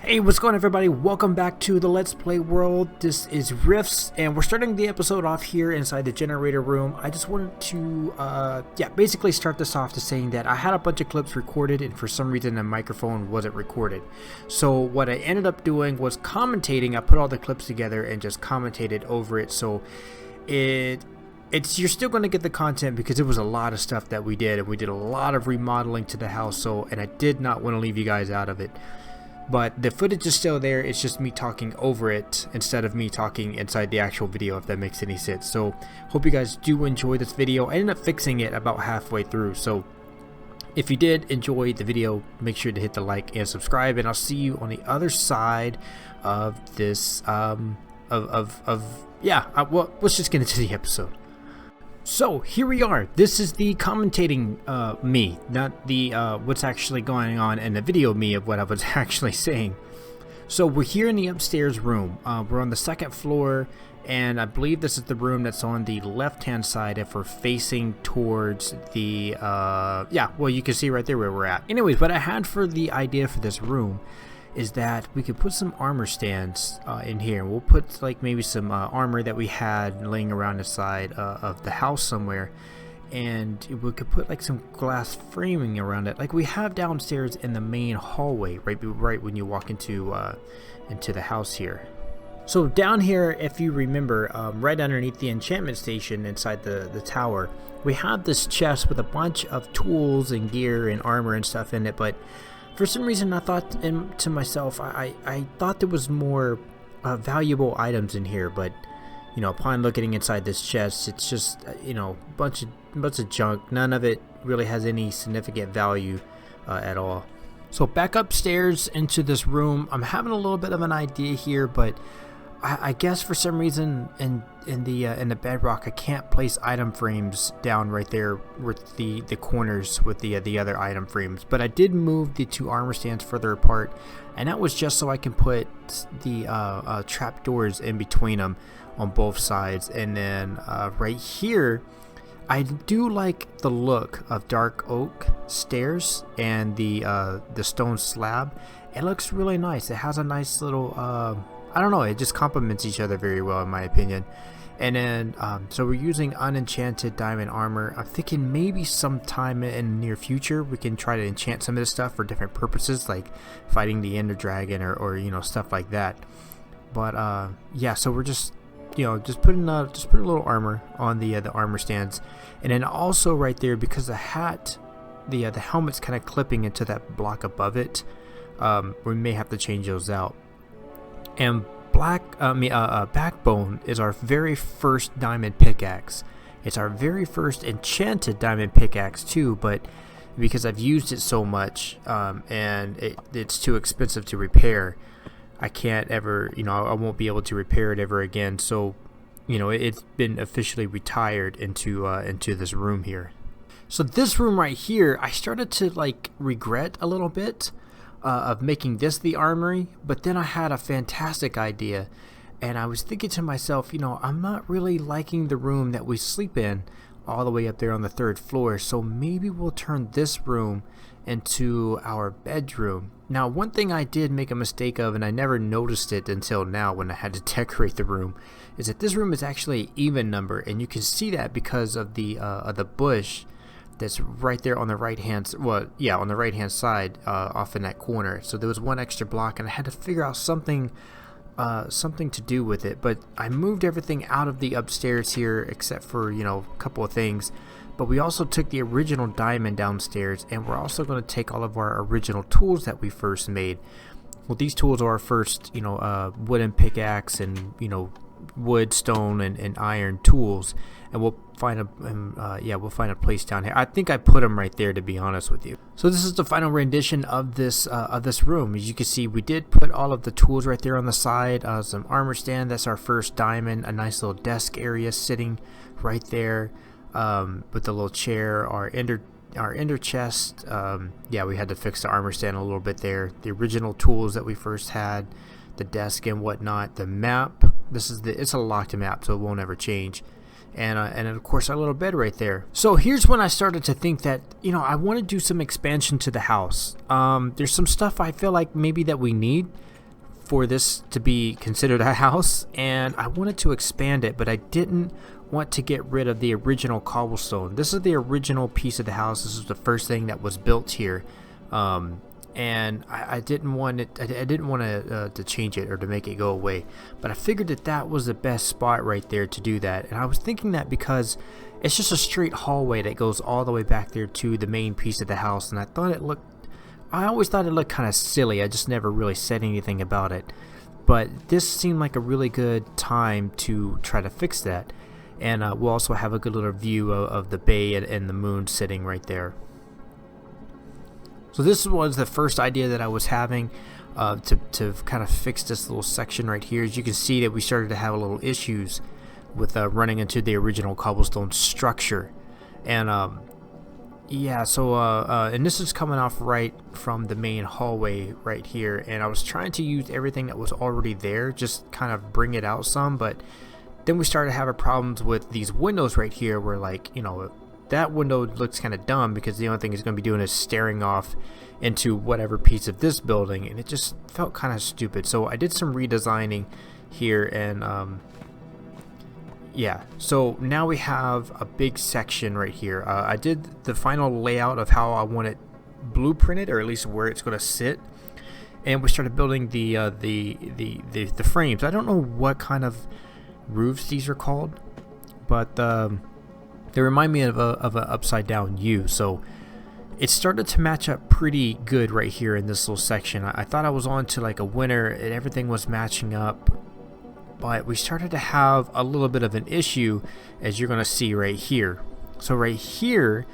Hey, what's going on, everybody? Welcome back to the Let's Play world. This is Rifts, and we're starting the episode off here inside the generator room. I just wanted to, basically start this off to saying that I had a bunch of clips recorded, and for some reason the microphone wasn't recorded. So what I ended up doing was commentating. I put all the clips together and just commentated over it. So you're still going to get the content because it was a lot of stuff that we did, and we did a lot of remodeling to the house. And I did not want to leave you guys out of it. But the footage is still there. It's just me talking over it instead of me talking inside the actual video, if that makes any sense. So hope you guys do enjoy this video. I ended up fixing it about halfway through. So if you did enjoy the video, make sure to hit the like and subscribe. And I'll see you on the other side of this, well, let's just get into the episode. So here we are. This is the commentating me, not the what's actually going on in the video me of what I was actually saying. So we're here in the upstairs room. We're on the second floor, and I believe this is the room that's on the left hand side if we're facing towards the well, you can see right there where we're at. Anyways, what I had for the idea for this room is that we could put some armor stands in here. We'll put like maybe some armor that we had laying around the side of the house somewhere, and we could put like some glass framing around it like we have downstairs in the main hallway right when you walk into the house here. So down here, if you remember, right underneath the enchantment station inside the tower, we have this chest with a bunch of tools and gear and armor and stuff in it, but for some reason I thought to myself, I thought there was more valuable items in here, but you know, upon looking inside this chest, it's just bunch of junk. None of it really has any significant value at all. So back upstairs into this room, I'm having a little bit of an idea here, but I guess for some reason in the bedrock I can't place item frames down right there with the corners with the other item frames. But I did move the two armor stands further apart, and that was just so I can put the trap doors in between them on both sides. And then right here, I do like the look of dark oak stairs and the stone slab. It looks really nice. It has a nice little I don't know, it just complements each other very well in my opinion. And then so we're using unenchanted diamond armor. I'm thinking maybe sometime in the near future we can try to enchant some of this stuff for different purposes, like fighting the ender dragon or stuff like that. But yeah, so we're just putting a little armor on the armor stands. And then also right there, because the hat, the helmet's kind of clipping into that block above it, we may have to change those out. And backbone is our very first diamond pickaxe. It's our very first enchanted diamond pickaxe too, but because I've used it so much and it's too expensive to repair, I can't ever, I won't be able to repair it ever again. So it's been officially retired into this room here. So this room right here, I started to like regret a little bit of making this the armory, but then I had a fantastic idea, and I was thinking to myself, I'm not really liking the room that we sleep in all the way up there on the third floor, so maybe we'll turn this room into our bedroom. Now, one thing I did make a mistake of, and I never noticed it until now when I had to decorate the room, is that this room is actually an even number, and you can see that because of the bush that's right there on the right hand, on the right hand side, off in that corner. So there was one extra block, and I had to figure out something to do with it. But I moved everything out of the upstairs here except for a couple of things. But we also took the original diamond downstairs, and we're also going to take all of our original tools that we first made. Well, these tools are our first wooden pickaxe and wood, stone, and iron tools, and we'll find a place down here. I think I put them right there, to be honest with you. So this is the final rendition of this room. As you can see, we did put all of the tools right there on the side. Some armor stand, that's our first diamond, a nice little desk area sitting right there with the little chair, our ender chest. We had to fix the armor stand a little bit there. The original tools that we first had, the desk and whatnot, the map. It's a locked map, so it won't ever change. And of course our little bed right there. So here's when I started to think that I want to do some expansion to the house. There's some stuff I feel like maybe that we need, for this to be considered a house, and I wanted to expand it, but I didn't want to get rid of the original cobblestone. This is the original piece of the house. This is the first thing that was built here, and I didn't want it. I didn't want to change it or to make it go away. But I figured that that was the best spot right there to do that. And I was thinking that because it's just a straight hallway that goes all the way back there to the main piece of the house, and I always thought it looked kind of silly. I just never really said anything about it. But this seemed like a really good time to try to fix that. And we'll also have a good little view of the bay and the moon sitting right there. So this was the first idea that I was having to kind of fix this little section right here. As you can see that we started to have a little issues with running into the original cobblestone structure. And yeah, so and this is coming off right from the main hallway right here, and I was trying to use everything that was already there, just kind of bring it out some, but then we started having problems with these windows right here where, like, you know, that window looks kind of dumb because the only thing it's going to be doing is staring off into whatever piece of this building, and it just felt kind of stupid. So I did some redesigning here, and yeah, so now we have a big section right here. I did the final layout of how I want it blueprinted, or at least where it's going to sit, and we started building the frames. I don't know what kind of roofs these are called, but they remind me of an upside down U. So it started to match up pretty good right here in this little section. I thought I was on to like a winner and everything was matching up, but we started to have a little bit of an issue, as you're going to see right here. So right here,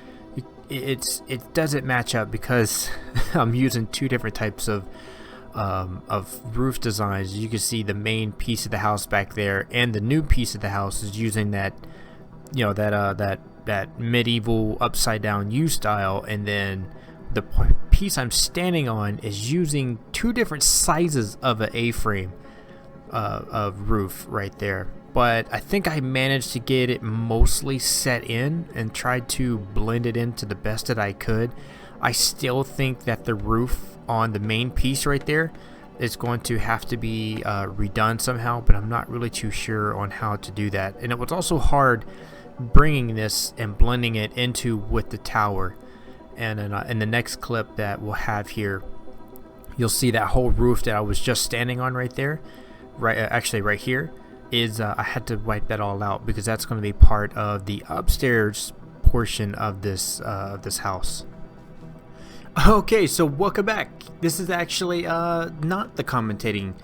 it doesn't match up because I'm using two different types of roof designs. You can see the main piece of the house back there, and the new piece of the house is using that, you know, that medieval upside down U style, and then the piece I'm standing on is using two different sizes of an A-frame of roof right there. But I think I managed to get it mostly set in and tried to blend it into the best that I could. I still think that the roof on the main piece right there is going to have to be redone somehow, but I'm not really too sure on how to do that. And it was also hard bringing this and blending it into with the tower. And in the next clip that we'll have here, you'll see that whole roof that I was just standing on right there, actually right here, is I had to wipe that all out because that's going to be part of the upstairs portion of this house. Okay, so welcome back. This is actually not the commentating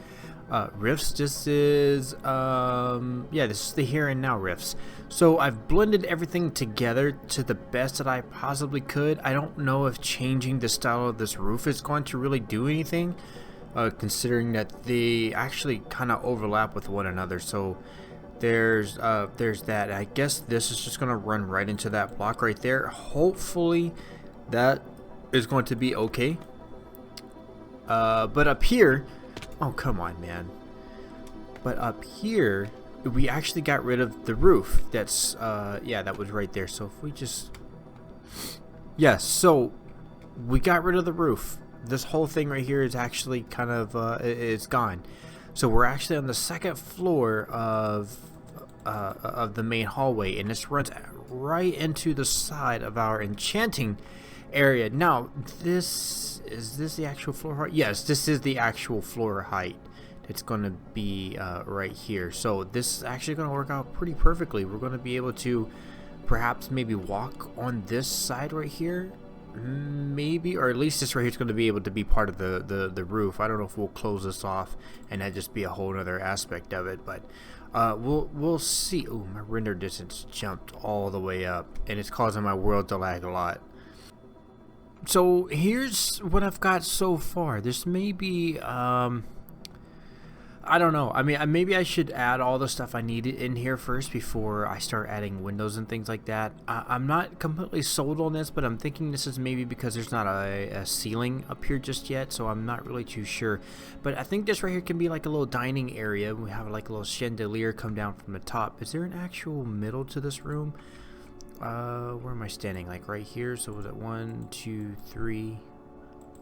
riffs. This is yeah, this is the here and now riffs. So I've blended everything together to the best that I possibly could. I don't know if changing the style of this roof is going to really do anything, considering that they actually kind of overlap with one another. So there's that. I guess this is just gonna run right into that block right there. Hopefully that is going to be okay. But up here, oh come on, man. But up here, we actually got rid of the roof. That's yeah, that was right there. So if we just, yes, so we got rid of the roof. This whole thing right here is actually kind of it's gone. So we're actually on the second floor of the main hallway, and this runs right into the side of our enchanting area. Now, is this the actual floor height? Yes, this is the actual floor height. It's going to be right here. So this is actually going to work out pretty perfectly. We're going to be able to perhaps maybe walk on this side right here, maybe, or at least this right here is going to be able to be part of the roof. I don't know if we'll close this off and that just be a whole other aspect of it, but we'll see. Oh, my render distance jumped all the way up, and it's causing my world to lag a lot. So here's what I've got so far. This may be I don't know. I mean, maybe I should add all the stuff I needed in here first before I start adding windows and things like that. I'm not completely sold on this, but I'm thinking this is maybe because there's not a ceiling up here just yet, so I'm not really too sure. But I think this right here can be like a little dining area. We have like a little chandelier come down from the top. Is there an actual middle to this room? Where am I standing? Like right here? So was it 1, 2, 3,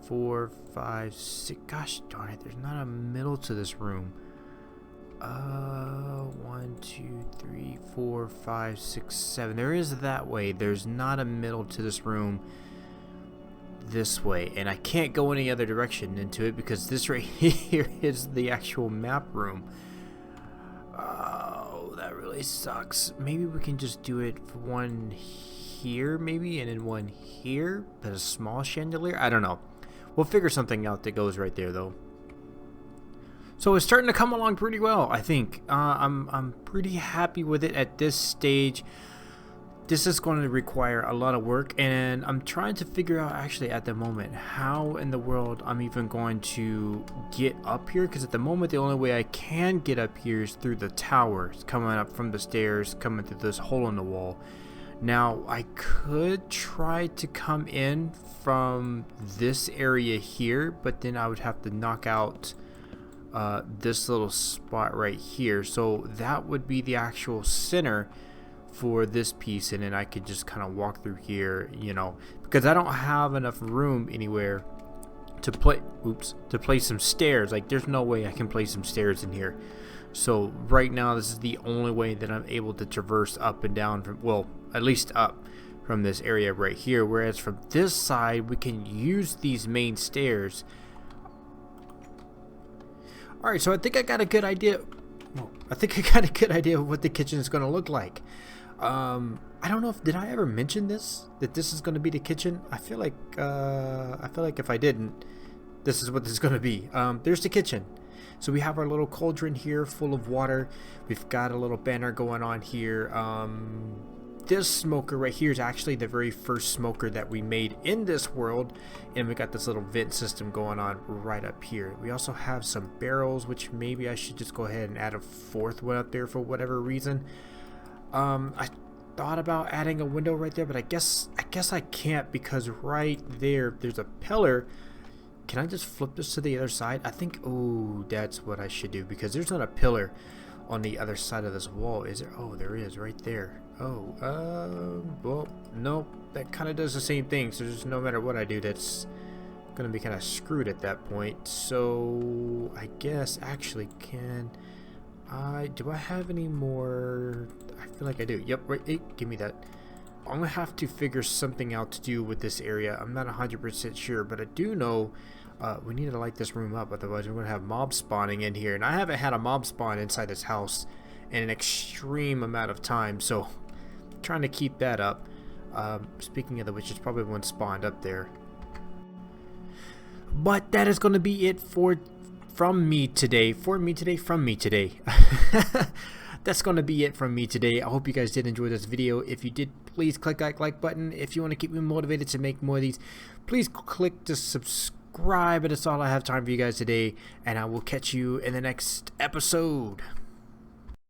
4, 5, 6. Gosh darn it, there's not a middle to this room. 1, 2, 3, 4, 5, 6, 7. There is that way. There's not a middle to this room this way, and I can't go any other direction into it because this right here is the actual map room. Oh, that really sucks. Maybe we can just do it for one here, maybe, and then one here, but a small chandelier. I don't know. We'll figure something out that goes right there, though. So it's starting to come along pretty well, I think. I'm pretty happy with it at this stage. This is going to require a lot of work, and I'm trying to figure out actually at the moment how in the world I'm even going to get up here, because at the moment the only way I can get up here is through the towers, coming up from the stairs, coming through this hole in the wall. Now I could try to come in from this area here, but then I would have to knock out this little spot right here, so that would be the actual center for this piece, and then I could just kind of walk through here, you know, because I don't have enough room anywhere to place some stairs. Like, there's no way I can place some stairs in here. So right now this is the only way that I'm able to traverse up and down from, well, at least up from this area right here, whereas from this side we can use these main stairs. Alright, so I think I got a good idea. Well, I think I got a good idea of what the kitchen is going to look like. I don't know if, did I ever mention this, that this is going to be the kitchen? I feel like if I didn't, this is what this is going to be. There's the kitchen. So we have our little cauldron here full of water. We've got a little banner going on here. This smoker right here is actually the very first smoker that we made in this world, and we got this little vent system going on right up here. We also have some barrels, which maybe I should just go ahead and add a fourth one up there for whatever reason. I thought about adding a window right there, but I guess I can't, because right there's a pillar. Can I just flip this to the other side? I think, oh, that's what I should do, because there's not a pillar on the other side of this wall, is there? Oh, there is right there. Oh, well, nope, that kind of does the same thing, so just no matter what I do, that's gonna be kind of screwed at that point. So I guess actually, do I have any more? I feel like I do. Yep, right. Hey, give me that. I'm gonna have to figure something out to do with this area. I'm not 100% sure, but I do know we need to light this room up, otherwise we're gonna have mobs spawning in here, and I haven't had a mob spawn inside this house in an extreme amount of time, so I'm trying to keep that up. Speaking of the which, it's probably one spawned up there. But that is gonna be it from me today. That's going to be it from me today. I hope you guys did enjoy this video. If you did, please click that like button. If you want to keep me motivated to make more of these, please click to subscribe. And that's all I have time for you guys today, and I will catch you in the next episode.